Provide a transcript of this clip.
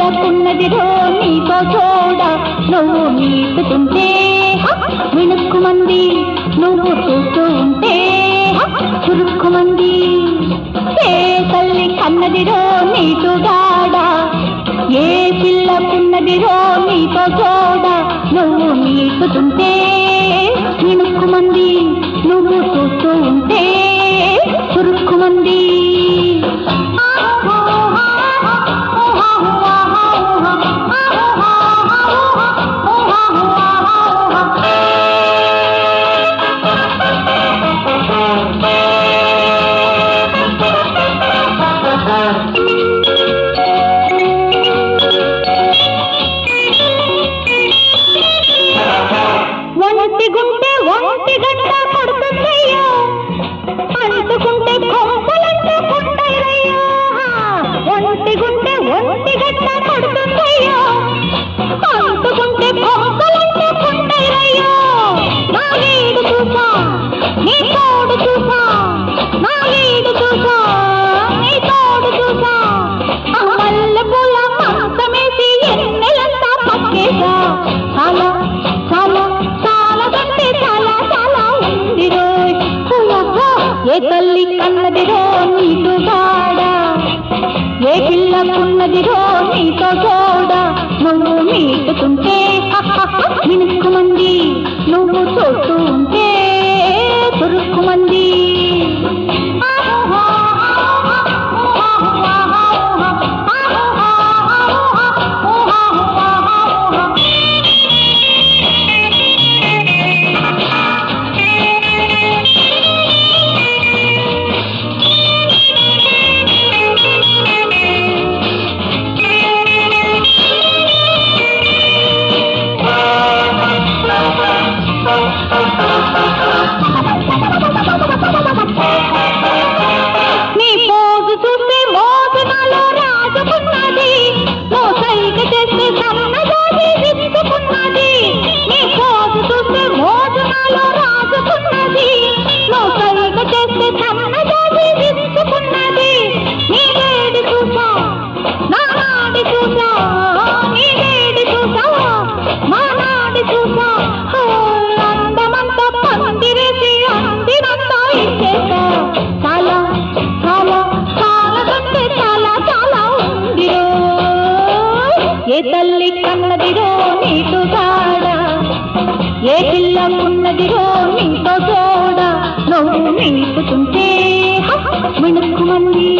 పిల్లకున్నదిరో నీతో చూడ నువ్వు నీటుతుంటే మిణుక్కుమంది నువ్వు చూస్తూ ఉంటే చురుక్కుమంది ఏ తల్లి కన్నదిరో నీటుగాడ ఏ పిల్లకున్నదిరో నీతో చూడ నువ్వు నీటుతుంటే మిణుక్కుమంది నువ్వు చూస్తూ ఉంటే చురుక్కుమంది ఒంటి గంట కొడుతుందయ్యో అంటుకుంటే కొంపలంటే పుట్టయ్యో ఒంటి గంట కొడుతుందయ్యో అంటుకుంటే కొంపలంటే పుట్టయ్యో నా వీడు చూసా నీ తోడు చూసా నా వీడు చూసా నీ తోడు చూసా మల్లె పూల మంచమేసి ఎన్నెలంతా పక్కేసా చాలా చాలా ఏ తల్లి కన్నదిరో నీతో గాడ ఏ పిల్లకున్నదిరో నీతో చూడ నువ్వు మీటుతుంటే మినుక్కుమంది నువ్వు చూస్తూ ఉంటే చురుక్కుమంది నీ పోజు చూస్తే మోజనాలో రాజుకున్నది మోసైక చేస్తే సన్నజాతి విచ్చుకున్నది నీ పోజు చూస్తే మోజనాలో రాజుకున్నది మోసైక చేస్తే సన్నజాతి విచ్చుకున్నది నీ వేడి చూసా నా నాడి చూసా నీ వేడి చూసా మా నాడి చూసా అందమంతా పందిరేసి అందినంతా ఇచ్చేసా చాలా చాలా చాలదంటే చాలా చాలా ఉందిరో ఏ తల్లి కన్నదిరో నీతో గాడ ఏ పిల్లకున్నదిరో నీతో చూడ నువ్వు నీటుతుంటే మిణుక్కుమంది